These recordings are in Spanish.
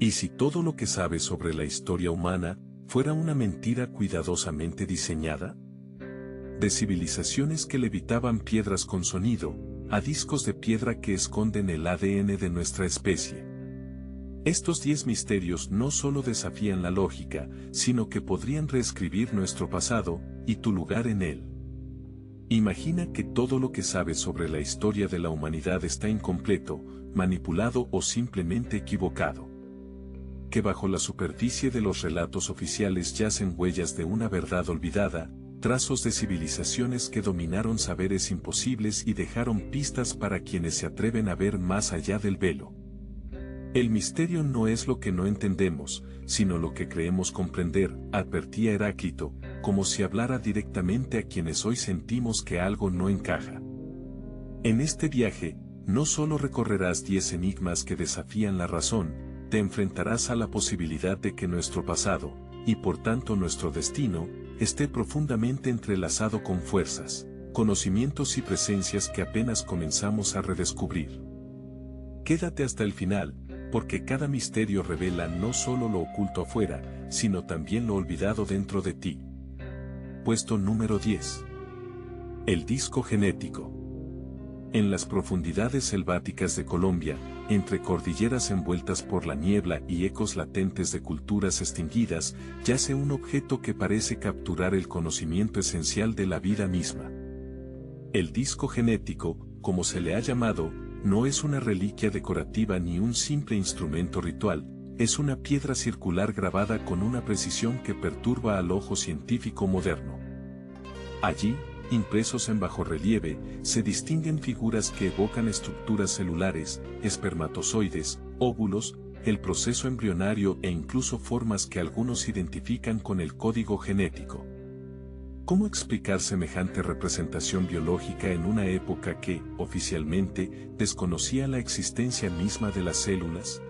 ¿Y si todo lo que sabes sobre la historia humana fuera una mentira cuidadosamente diseñada? De civilizaciones que levitaban piedras con sonido, a discos de piedra que esconden el ADN de nuestra especie. Estos 10 misterios no solo desafían la lógica, sino que podrían reescribir nuestro pasado y tu lugar en él. Imagina que todo lo que sabes sobre la historia de la humanidad está incompleto, manipulado o simplemente equivocado. Que bajo la superficie de los relatos oficiales yacen huellas de una verdad olvidada, trazos de civilizaciones que dominaron saberes imposibles y dejaron pistas para quienes se atreven a ver más allá del velo. El misterio no es lo que no entendemos, sino lo que creemos comprender, advertía Heráclito, como si hablara directamente a quienes hoy sentimos que algo no encaja. En este viaje, no solo recorrerás 10 enigmas que desafían la razón, te enfrentarás a la posibilidad de que nuestro pasado, y por tanto nuestro destino, esté profundamente entrelazado con fuerzas, conocimientos y presencias que apenas comenzamos a redescubrir. Quédate hasta el final, porque cada misterio revela no solo lo oculto afuera, sino también lo olvidado dentro de ti. Puesto número 10. El disco genético. En las profundidades selváticas de Colombia, entre cordilleras envueltas por la niebla y ecos latentes de culturas extinguidas, yace un objeto que parece capturar el conocimiento esencial de la vida misma. El disco genético, como se le ha llamado, no es una reliquia decorativa ni un simple instrumento ritual, es una piedra circular grabada con una precisión que perturba al ojo científico moderno. Allí, impresos en bajorrelieve, se distinguen figuras que evocan estructuras celulares, espermatozoides, óvulos, el proceso embrionario e incluso formas que algunos identifican con el código genético. ¿Cómo explicar semejante representación biológica en una época que, oficialmente, desconocía la existencia misma de las células?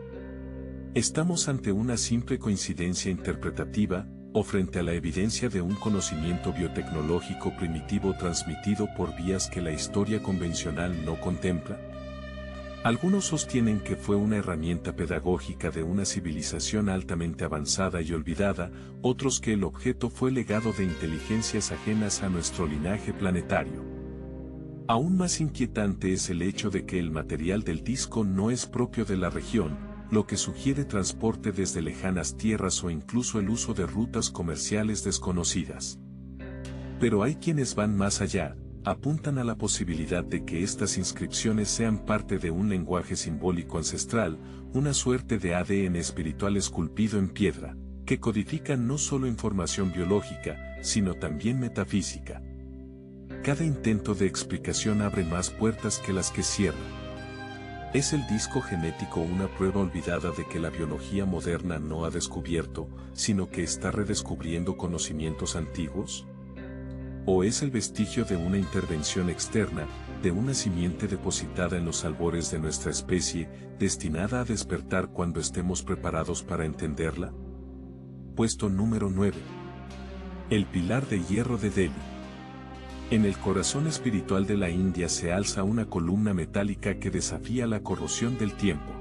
¿Estamos ante una simple coincidencia interpretativa, o frente a la evidencia de un conocimiento biotecnológico primitivo transmitido por vías que la historia convencional no contempla? Algunos sostienen que fue una herramienta pedagógica de una civilización altamente avanzada y olvidada, otros que el objeto fue legado de inteligencias ajenas a nuestro linaje planetario. Aún más inquietante es el hecho de que el material del disco no es propio de la región, lo que sugiere transporte desde lejanas tierras o incluso el uso de rutas comerciales desconocidas. Pero hay quienes van más allá, apuntan a la posibilidad de que estas inscripciones sean parte de un lenguaje simbólico ancestral, una suerte de ADN espiritual esculpido en piedra, que codifica no solo información biológica, sino también metafísica. Cada intento de explicación abre más puertas que las que cierra. ¿Es el disco genético una prueba olvidada de que la biología moderna no ha descubierto, sino que está redescubriendo conocimientos antiguos? ¿O es el vestigio de una intervención externa, de una simiente depositada en los albores de nuestra especie, destinada a despertar cuando estemos preparados para entenderla? Puesto número 9. El pilar de hierro de Delhi. En el corazón espiritual de la India se alza una columna metálica que desafía la corrosión del tiempo.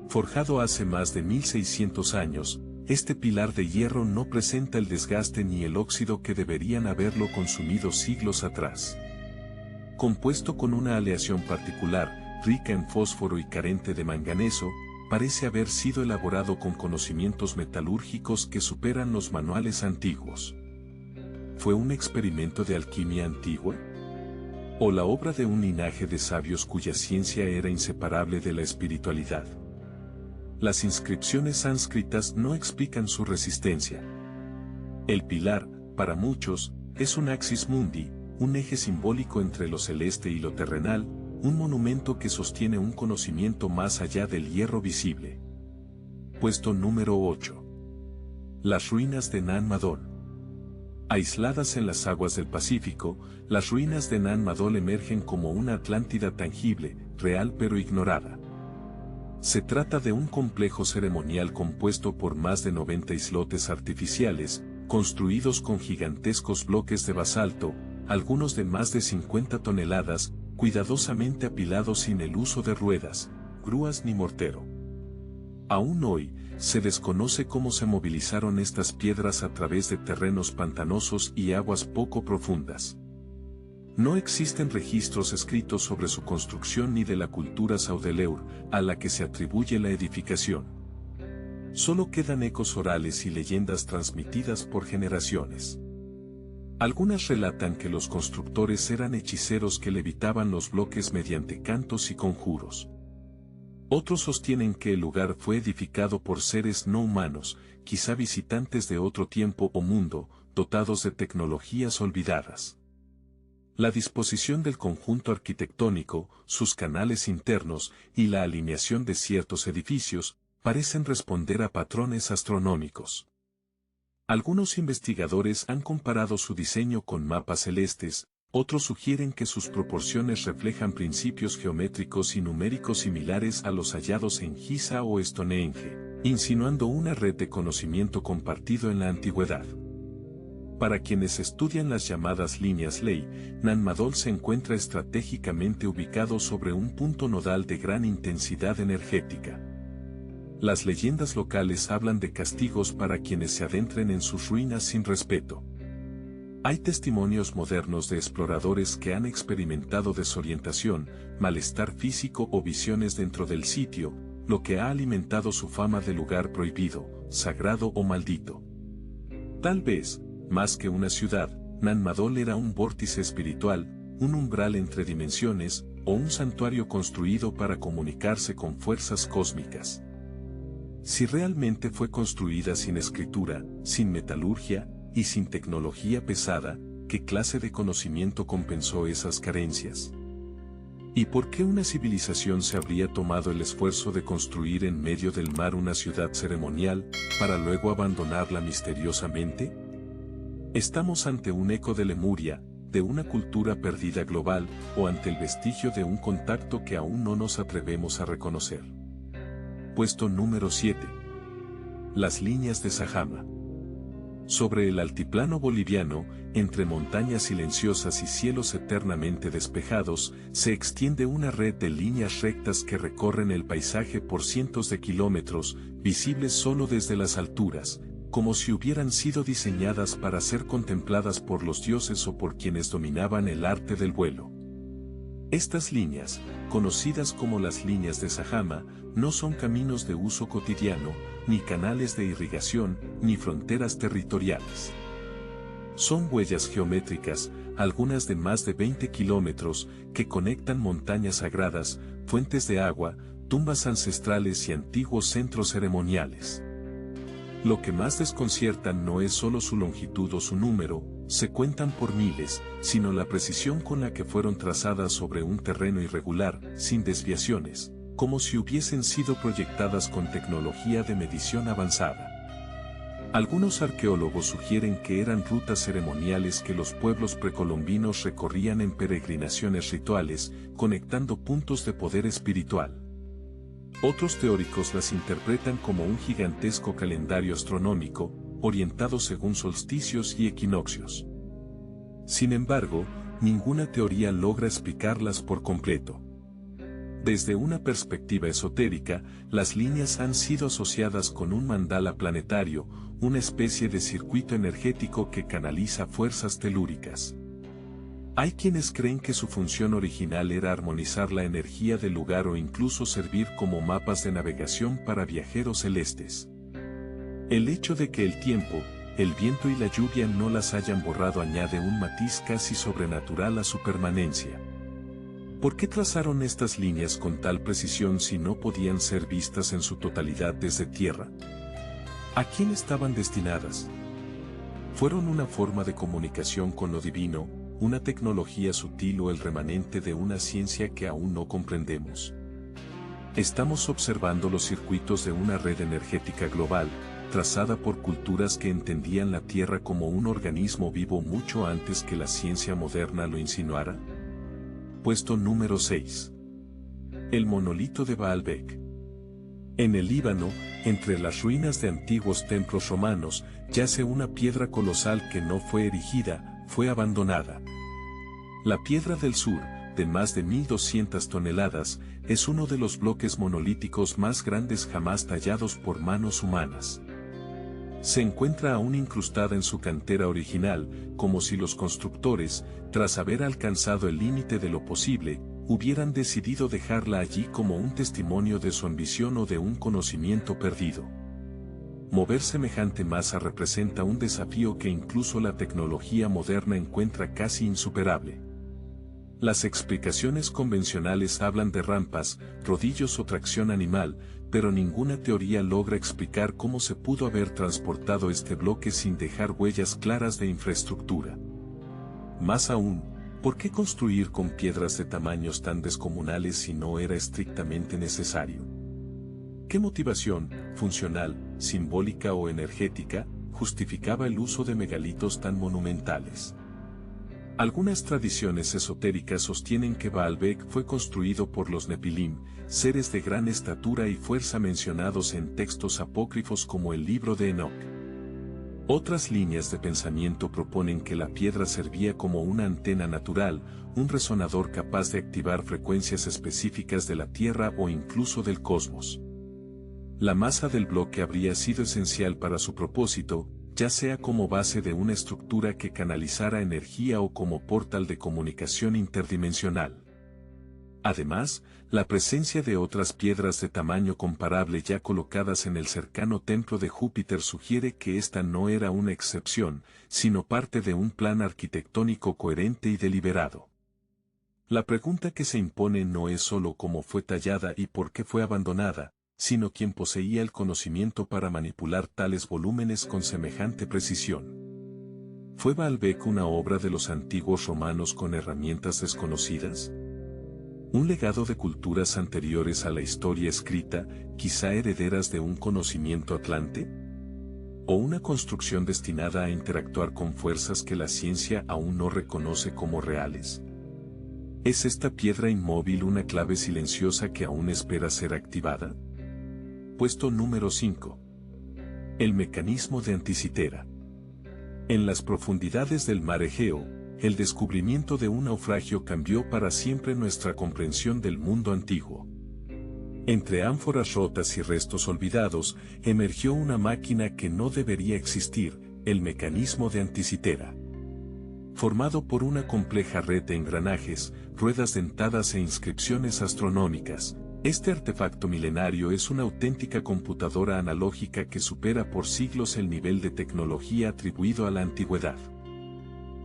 Forjado hace más de 1600 años, este pilar de hierro no presenta el desgaste ni el óxido que deberían haberlo consumido siglos atrás. Compuesto con una aleación particular, rica en fósforo y carente de manganeso, parece haber sido elaborado con conocimientos metalúrgicos que superan los manuales antiguos. ¿Fue un experimento de alquimia antigua? ¿O la obra de un linaje de sabios cuya ciencia era inseparable de la espiritualidad? Las inscripciones sánscritas no explican su resistencia. El pilar, para muchos, es un axis mundi, un eje simbólico entre lo celeste y lo terrenal, un monumento que sostiene un conocimiento más allá del hierro visible. Puesto número 8. Las ruinas de Nan Madol. Aisladas en las aguas del Pacífico, las ruinas de Nan Madol emergen como una Atlántida tangible, real pero ignorada. Se trata de un complejo ceremonial compuesto por más de 90 islotes artificiales, construidos con gigantescos bloques de basalto, algunos de más de 50 toneladas, cuidadosamente apilados sin el uso de ruedas, grúas ni mortero. Aún hoy, se desconoce cómo se movilizaron estas piedras a través de terrenos pantanosos y aguas poco profundas. No existen registros escritos sobre su construcción ni de la cultura Saudeleur, a la que se atribuye la edificación. Solo quedan ecos orales y leyendas transmitidas por generaciones. Algunas relatan que los constructores eran hechiceros que levitaban los bloques mediante cantos y conjuros. Otros sostienen que el lugar fue edificado por seres no humanos, quizá visitantes de otro tiempo o mundo, dotados de tecnologías olvidadas. La disposición del conjunto arquitectónico, sus canales internos y la alineación de ciertos edificios parecen responder a patrones astronómicos. Algunos investigadores han comparado su diseño con mapas celestes, otros sugieren que sus proporciones reflejan principios geométricos y numéricos similares a los hallados en Giza o Stonehenge, insinuando una red de conocimiento compartido en la antigüedad. Para quienes estudian las llamadas líneas Ley, Nan Madol se encuentra estratégicamente ubicado sobre un punto nodal de gran intensidad energética. Las leyendas locales hablan de castigos para quienes se adentren en sus ruinas sin respeto. Hay testimonios modernos de exploradores que han experimentado desorientación, malestar físico o visiones dentro del sitio, lo que ha alimentado su fama de lugar prohibido, sagrado o maldito. Tal vez, más que una ciudad, Nan Madol era un vórtice espiritual, un umbral entre dimensiones, o un santuario construido para comunicarse con fuerzas cósmicas. Si realmente fue construida sin escritura, sin metalurgia, y sin tecnología pesada, ¿qué clase de conocimiento compensó esas carencias? ¿Y por qué una civilización se habría tomado el esfuerzo de construir en medio del mar una ciudad ceremonial, para luego abandonarla misteriosamente? ¿Estamos ante un eco de Lemuria, de una cultura perdida global, o ante el vestigio de un contacto que aún no nos atrevemos a reconocer? Puesto número 7. Las líneas de Sajama. Sobre el altiplano boliviano, entre montañas silenciosas y cielos eternamente despejados, se extiende una red de líneas rectas que recorren el paisaje por cientos de kilómetros, visibles solo desde las alturas, como si hubieran sido diseñadas para ser contempladas por los dioses o por quienes dominaban el arte del vuelo. Estas líneas, conocidas como las líneas de Sajama, no son caminos de uso cotidiano, ni canales de irrigación, ni fronteras territoriales. Son huellas geométricas, algunas de más de 20 kilómetros, que conectan montañas sagradas, fuentes de agua, tumbas ancestrales y antiguos centros ceremoniales. Lo que más desconcierta no es solo su longitud o su número, se cuentan por miles, sino la precisión con la que fueron trazadas sobre un terreno irregular, sin desviaciones, como si hubiesen sido proyectadas con tecnología de medición avanzada. Algunos arqueólogos sugieren que eran rutas ceremoniales que los pueblos precolombinos recorrían en peregrinaciones rituales, conectando puntos de poder espiritual. Otros teóricos las interpretan como un gigantesco calendario astronómico, orientado según solsticios y equinoccios. Sin embargo, ninguna teoría logra explicarlas por completo. Desde una perspectiva esotérica, las líneas han sido asociadas con un mandala planetario, una especie de circuito energético que canaliza fuerzas telúricas. Hay quienes creen que su función original era armonizar la energía del lugar o incluso servir como mapas de navegación para viajeros celestes. El hecho de que el tiempo, el viento y la lluvia no las hayan borrado añade un matiz casi sobrenatural a su permanencia. ¿Por qué trazaron estas líneas con tal precisión si no podían ser vistas en su totalidad desde tierra? ¿A quién estaban destinadas? ¿Fueron una forma de comunicación con lo divino, una tecnología sutil o el remanente de una ciencia que aún no comprendemos? Estamos observando los circuitos de una red energética global, trazada por culturas que entendían la Tierra como un organismo vivo mucho antes que la ciencia moderna lo insinuara. Puesto número 6. El monolito de Baalbek. En el Líbano, entre las ruinas de antiguos templos romanos, yace una piedra colosal que no fue erigida, fue abandonada. La piedra del sur, de más de 1.200 toneladas, es uno de los bloques monolíticos más grandes jamás tallados por manos humanas. Se encuentra aún incrustada en su cantera original, como si los constructores, tras haber alcanzado el límite de lo posible, hubieran decidido dejarla allí como un testimonio de su ambición o de un conocimiento perdido. Mover semejante masa representa un desafío que incluso la tecnología moderna encuentra casi insuperable. Las explicaciones convencionales hablan de rampas, rodillos o tracción animal, pero ninguna teoría logra explicar cómo se pudo haber transportado este bloque sin dejar huellas claras de infraestructura. Más aún, ¿por qué construir con piedras de tamaños tan descomunales si no era estrictamente necesario? ¿Qué motivación, funcional, simbólica o energética, justificaba el uso de megalitos tan monumentales? Algunas tradiciones esotéricas sostienen que Baalbek fue construido por los Nepilim, seres de gran estatura y fuerza mencionados en textos apócrifos como el libro de Enoch. Otras líneas de pensamiento proponen que la piedra servía como una antena natural, un resonador capaz de activar frecuencias específicas de la Tierra o incluso del cosmos. La masa del bloque habría sido esencial para su propósito, ya sea como base de una estructura que canalizara energía o como portal de comunicación interdimensional. Además, la presencia de otras piedras de tamaño comparable ya colocadas en el cercano templo de Júpiter sugiere que esta no era una excepción, sino parte de un plan arquitectónico coherente y deliberado. La pregunta que se impone no es solo cómo fue tallada y por qué fue abandonada, sino quién poseía el conocimiento para manipular tales volúmenes con semejante precisión. ¿Fue Baalbek una obra de los antiguos romanos con herramientas desconocidas? ¿Un legado de culturas anteriores a la historia escrita, quizá herederas de un conocimiento atlante? ¿O una construcción destinada a interactuar con fuerzas que la ciencia aún no reconoce como reales? ¿Es esta piedra inmóvil una clave silenciosa que aún espera ser activada? Puesto número 5. El mecanismo de Anticitera. En las profundidades del mar Egeo, el descubrimiento de un naufragio cambió para siempre nuestra comprensión del mundo antiguo. Entre ánforas rotas y restos olvidados, emergió una máquina que no debería existir, el mecanismo de Anticitera. Formado por una compleja red de engranajes, ruedas dentadas e inscripciones astronómicas, este artefacto milenario es una auténtica computadora analógica que supera por siglos el nivel de tecnología atribuido a la antigüedad.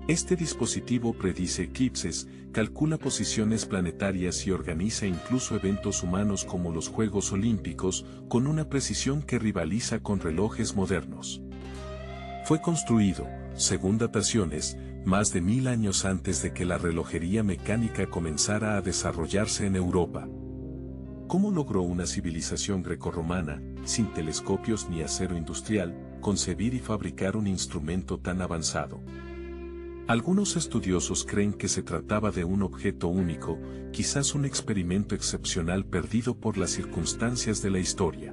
Este dispositivo predice eclipses, calcula posiciones planetarias y organiza incluso eventos humanos como los Juegos Olímpicos, con una precisión que rivaliza con relojes modernos. Fue construido, según dataciones, más de 1000 años antes de que la relojería mecánica comenzara a desarrollarse en Europa. ¿Cómo logró una civilización grecorromana, sin telescopios ni acero industrial, concebir y fabricar un instrumento tan avanzado? Algunos estudiosos creen que se trataba de un objeto único, quizás un experimento excepcional perdido por las circunstancias de la historia.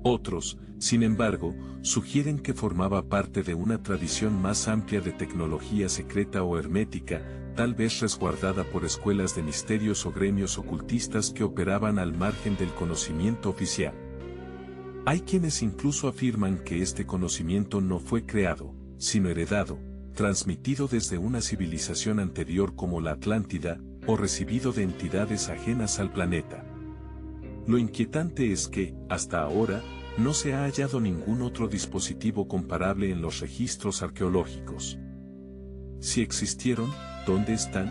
Otros, sin embargo, sugieren que formaba parte de una tradición más amplia de tecnología secreta o hermética, tal vez resguardada por escuelas de misterios o gremios ocultistas que operaban al margen del conocimiento oficial. Hay quienes incluso afirman que este conocimiento no fue creado, sino heredado, transmitido desde una civilización anterior como la Atlántida, o recibido de entidades ajenas al planeta. Lo inquietante es que, hasta ahora, no se ha hallado ningún otro dispositivo comparable en los registros arqueológicos. Si existieron, ¿dónde están?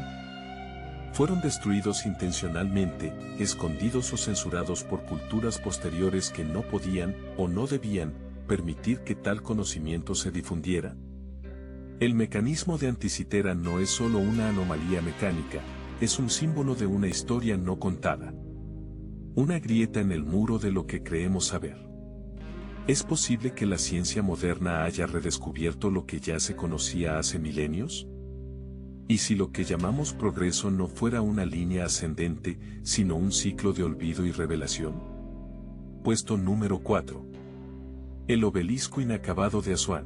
Fueron destruidos intencionalmente, escondidos o censurados por culturas posteriores que no podían, o no debían, permitir que tal conocimiento se difundiera. El mecanismo de Anticitera no es solo una anomalía mecánica, es un símbolo de una historia no contada. Una grieta en el muro de lo que creemos saber. ¿Es posible que la ciencia moderna haya redescubierto lo que ya se conocía hace milenios? ¿Y si lo que llamamos progreso no fuera una línea ascendente, sino un ciclo de olvido y revelación? Puesto número 4. El obelisco inacabado de Asuán.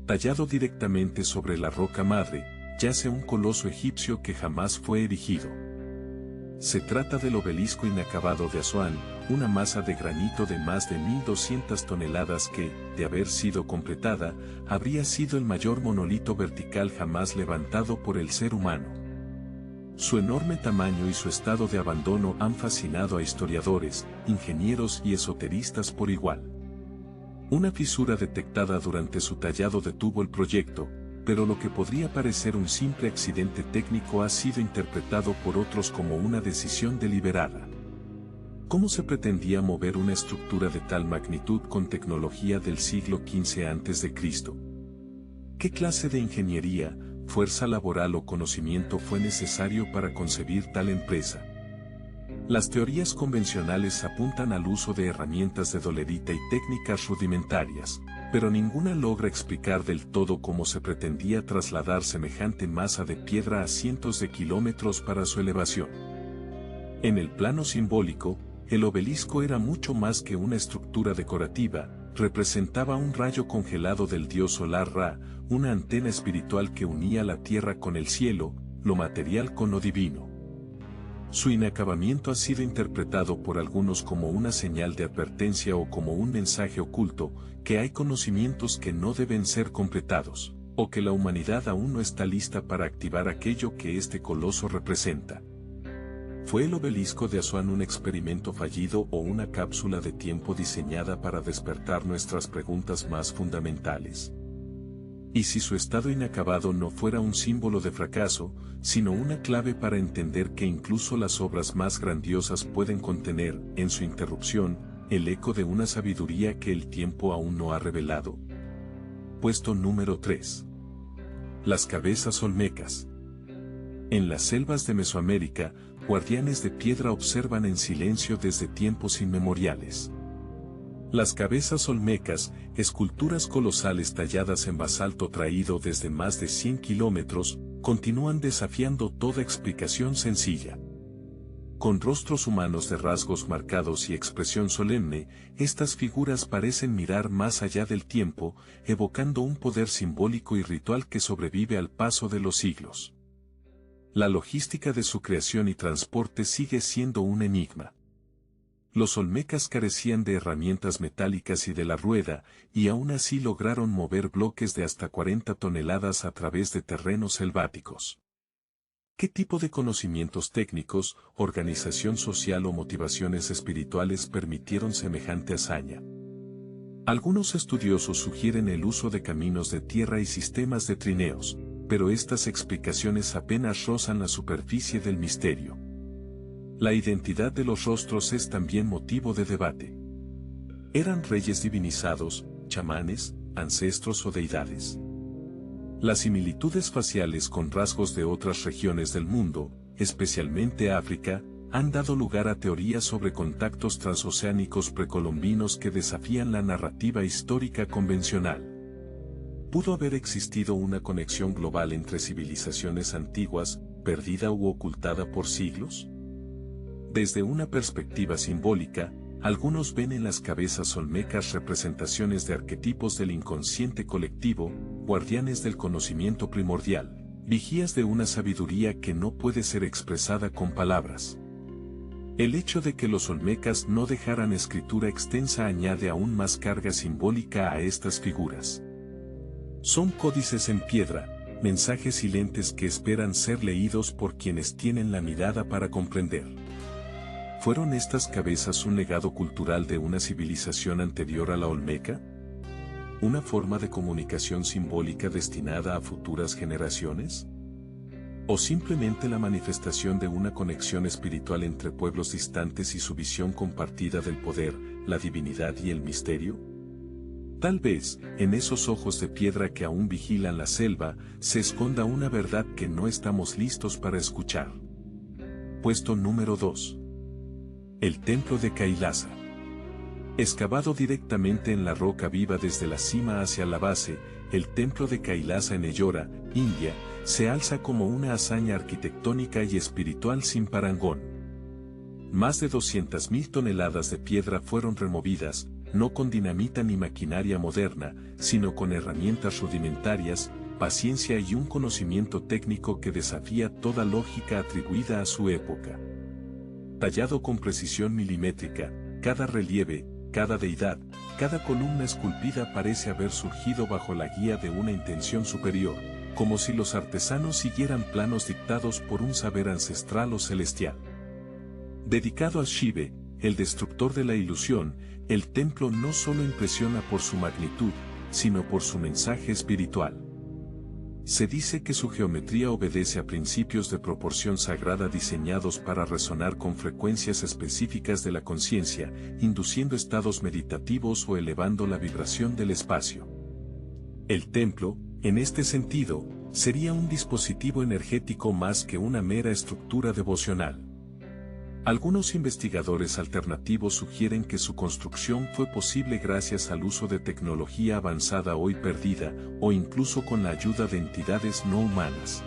Tallado directamente sobre la roca madre, yace un coloso egipcio que jamás fue erigido. Se trata del obelisco inacabado de Asuán, una masa de granito de más de 1.200 toneladas que, de haber sido completada, habría sido el mayor monolito vertical jamás levantado por el ser humano. Su enorme tamaño y su estado de abandono han fascinado a historiadores, ingenieros y esoteristas por igual. Una fisura detectada durante su tallado detuvo el proyecto, pero lo que podría parecer un simple accidente técnico ha sido interpretado por otros como una decisión deliberada. ¿Cómo se pretendía mover una estructura de tal magnitud con tecnología del siglo XV a.C.? ¿Qué clase de ingeniería, fuerza laboral o conocimiento fue necesario para concebir tal empresa? Las teorías convencionales apuntan al uso de herramientas de dolerita y técnicas rudimentarias, pero ninguna logra explicar del todo cómo se pretendía trasladar semejante masa de piedra a cientos de kilómetros para su elevación. En el plano simbólico, el obelisco era mucho más que una estructura decorativa, representaba un rayo congelado del dios solar Ra, una antena espiritual que unía la tierra con el cielo, lo material con lo divino. Su inacabamiento ha sido interpretado por algunos como una señal de advertencia o como un mensaje oculto, que hay conocimientos que no deben ser completados, o que la humanidad aún no está lista para activar aquello que este coloso representa. ¿Fue el obelisco de Asuán un experimento fallido o una cápsula de tiempo diseñada para despertar nuestras preguntas más fundamentales? Y si su estado inacabado no fuera un símbolo de fracaso, sino una clave para entender que incluso las obras más grandiosas pueden contener, en su interrupción, el eco de una sabiduría que el tiempo aún no ha revelado. Puesto número 3. Las cabezas olmecas. En las selvas de Mesoamérica, guardianes de piedra observan en silencio desde tiempos inmemoriales. Las cabezas olmecas, esculturas colosales talladas en basalto traído desde más de 100 kilómetros, continúan desafiando toda explicación sencilla. Con rostros humanos de rasgos marcados y expresión solemne, estas figuras parecen mirar más allá del tiempo, evocando un poder simbólico y ritual que sobrevive al paso de los siglos. La logística de su creación y transporte sigue siendo un enigma. Los olmecas carecían de herramientas metálicas y de la rueda, y aún así lograron mover bloques de hasta 40 toneladas a través de terrenos selváticos. ¿Qué tipo de conocimientos técnicos, organización social o motivaciones espirituales permitieron semejante hazaña? Algunos estudiosos sugieren el uso de caminos de tierra y sistemas de trineos, pero estas explicaciones apenas rozan la superficie del misterio. La identidad de los rostros es también motivo de debate. ¿Eran reyes divinizados, chamanes, ancestros o deidades? Las similitudes faciales con rasgos de otras regiones del mundo, especialmente África, han dado lugar a teorías sobre contactos transoceánicos precolombinos que desafían la narrativa histórica convencional. ¿Pudo haber existido una conexión global entre civilizaciones antiguas, perdida u ocultada por siglos? Desde una perspectiva simbólica, algunos ven en las cabezas olmecas representaciones de arquetipos del inconsciente colectivo, guardianes del conocimiento primordial, vigías de una sabiduría que no puede ser expresada con palabras. El hecho de que los olmecas no dejaran escritura extensa añade aún más carga simbólica a estas figuras. Son códices en piedra, mensajes silentes que esperan ser leídos por quienes tienen la mirada para comprender. ¿Fueron estas cabezas un legado cultural de una civilización anterior a la olmeca? ¿Una forma de comunicación simbólica destinada a futuras generaciones? ¿O simplemente la manifestación de una conexión espiritual entre pueblos distantes y su visión compartida del poder, la divinidad y el misterio? Tal vez, en esos ojos de piedra que aún vigilan la selva, se esconda una verdad que no estamos listos para escuchar. Puesto número 2. El templo de Kailasa. Excavado directamente en la roca viva desde la cima hacia la base, el templo de Kailasa en Ellora, India, se alza como una hazaña arquitectónica y espiritual sin parangón. Más de 200.000 toneladas de piedra fueron removidas, no con dinamita ni maquinaria moderna, sino con herramientas rudimentarias, paciencia y un conocimiento técnico que desafía toda lógica atribuida a su época. Tallado con precisión milimétrica, cada relieve, cada deidad, cada columna esculpida parece haber surgido bajo la guía de una intención superior, como si los artesanos siguieran planos dictados por un saber ancestral o celestial. Dedicado a Shive, el destructor de la ilusión, el templo no solo impresiona por su magnitud, sino por su mensaje espiritual. Se dice que su geometría obedece a principios de proporción sagrada diseñados para resonar con frecuencias específicas de la conciencia, induciendo estados meditativos o elevando la vibración del espacio. El templo, en este sentido, sería un dispositivo energético más que una mera estructura devocional. Algunos investigadores alternativos sugieren que su construcción fue posible gracias al uso de tecnología avanzada hoy perdida, o incluso con la ayuda de entidades no humanas.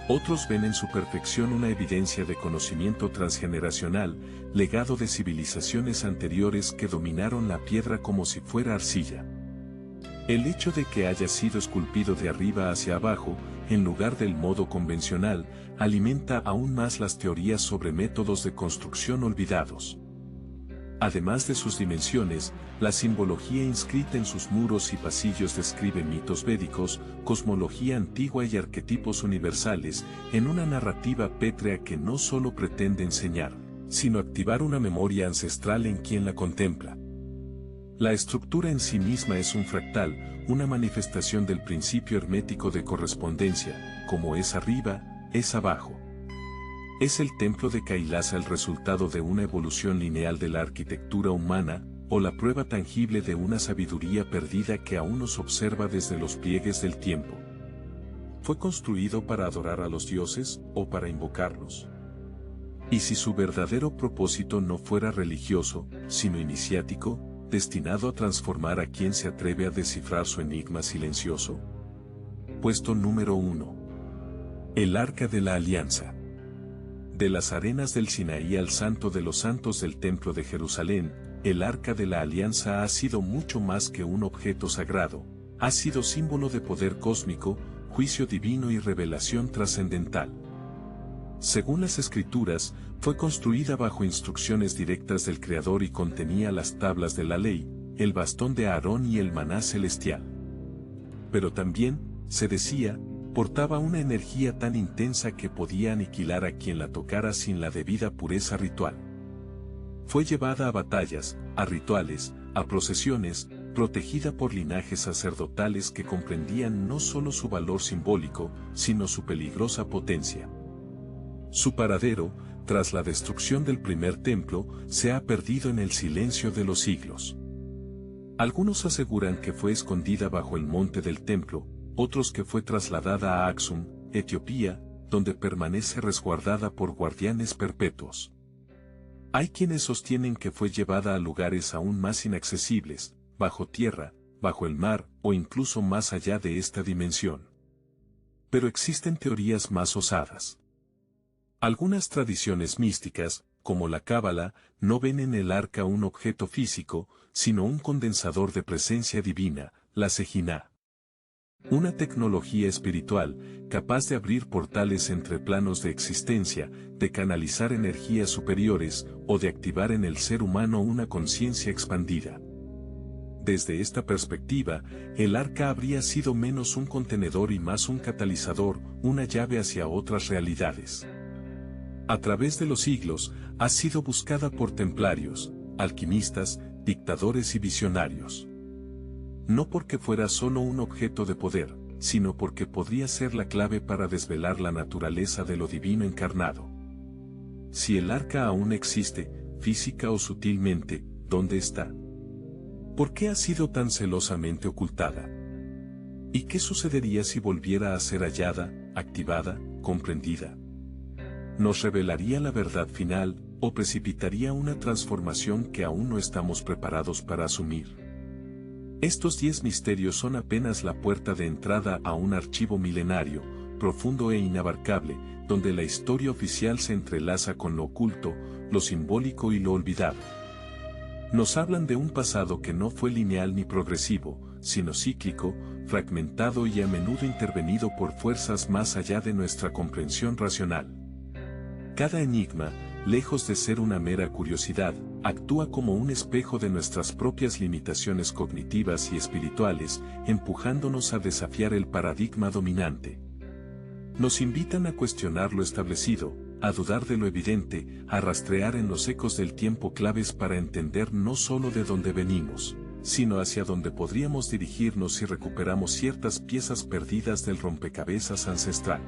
Otros ven en su perfección una evidencia de conocimiento transgeneracional, legado de civilizaciones anteriores que dominaron la piedra como si fuera arcilla. El hecho de que haya sido esculpido de arriba hacia abajo, en lugar del modo convencional, alimenta aún más las teorías sobre métodos de construcción olvidados. Además de sus dimensiones, la simbología inscrita en sus muros y pasillos describe mitos védicos, cosmología antigua y arquetipos universales, en una narrativa pétrea que no solo pretende enseñar, sino activar una memoria ancestral en quien la contempla. La estructura en sí misma es un fractal, una manifestación del principio hermético de correspondencia, como es arriba, es abajo. ¿Es el templo de Kailasa el resultado de una evolución lineal de la arquitectura humana, o la prueba tangible de una sabiduría perdida que aún nos observa desde los pliegues del tiempo? ¿Fue construido para adorar a los dioses, o para invocarlos? ¿Y si su verdadero propósito no fuera religioso, sino iniciático, destinado a transformar a quien se atreve a descifrar su enigma silencioso? Puesto número 1. El Arca de la Alianza. De las arenas del Sinaí al Santo de los Santos del Templo de Jerusalén, el Arca de la Alianza ha sido mucho más que un objeto sagrado, ha sido símbolo de poder cósmico, juicio divino y revelación trascendental. Según las Escrituras, fue construida bajo instrucciones directas del Creador y contenía las tablas de la ley, el bastón de Aarón y el maná celestial. Pero también, se decía, portaba una energía tan intensa que podía aniquilar a quien la tocara sin la debida pureza ritual. Fue llevada a batallas, a rituales, a procesiones, protegida por linajes sacerdotales que comprendían no solo su valor simbólico, sino su peligrosa potencia. Su paradero, tras la destrucción del primer templo, se ha perdido en el silencio de los siglos. Algunos aseguran que fue escondida bajo el monte del templo, otros que fue trasladada a Aksum, Etiopía, donde permanece resguardada por guardianes perpetuos. Hay quienes sostienen que fue llevada a lugares aún más inaccesibles, bajo tierra, bajo el mar o incluso más allá de esta dimensión. Pero existen teorías más osadas. Algunas tradiciones místicas, como la Cábala, no ven en el arca un objeto físico, sino un condensador de presencia divina, la Sejina. Una tecnología espiritual, capaz de abrir portales entre planos de existencia, de canalizar energías superiores, o de activar en el ser humano una conciencia expandida. Desde esta perspectiva, el arca habría sido menos un contenedor y más un catalizador, una llave hacia otras realidades. A través de los siglos, ha sido buscada por templarios, alquimistas, dictadores y visionarios. No porque fuera solo un objeto de poder, sino porque podría ser la clave para desvelar la naturaleza de lo divino encarnado. Si el arca aún existe, física o sutilmente, ¿dónde está? ¿Por qué ha sido tan celosamente ocultada? ¿Y qué sucedería si volviera a ser hallada, activada, comprendida? ¿Nos revelaría la verdad final, o precipitaría una transformación que aún no estamos preparados para asumir? Estos 10 misterios son apenas la puerta de entrada a un archivo milenario, profundo e inabarcable, donde la historia oficial se entrelaza con lo oculto, lo simbólico y lo olvidado. Nos hablan de un pasado que no fue lineal ni progresivo, sino cíclico, fragmentado y a menudo intervenido por fuerzas más allá de nuestra comprensión racional. Cada enigma, lejos de ser una mera curiosidad, actúa como un espejo de nuestras propias limitaciones cognitivas y espirituales, empujándonos a desafiar el paradigma dominante. Nos invitan a cuestionar lo establecido, a dudar de lo evidente, a rastrear en los ecos del tiempo claves para entender no solo de dónde venimos, sino hacia dónde podríamos dirigirnos si recuperamos ciertas piezas perdidas del rompecabezas ancestral.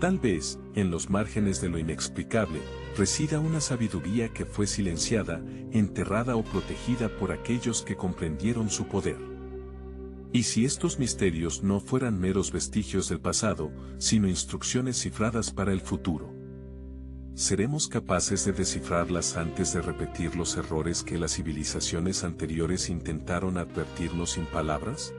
Tal vez, en los márgenes de lo inexplicable, resida una sabiduría que fue silenciada, enterrada o protegida por aquellos que comprendieron su poder. Y si estos misterios no fueran meros vestigios del pasado, sino instrucciones cifradas para el futuro, ¿seremos capaces de descifrarlas antes de repetir los errores que las civilizaciones anteriores intentaron advertirnos sin palabras?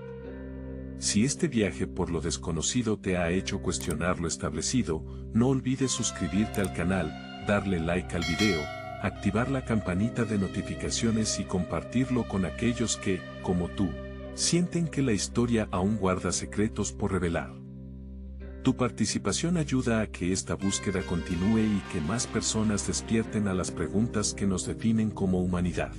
Si este viaje por lo desconocido te ha hecho cuestionar lo establecido, no olvides suscribirte al canal, darle like al video, activar la campanita de notificaciones y compartirlo con aquellos que, como tú, sienten que la historia aún guarda secretos por revelar. Tu participación ayuda a que esta búsqueda continúe y que más personas despierten a las preguntas que nos definen como humanidad.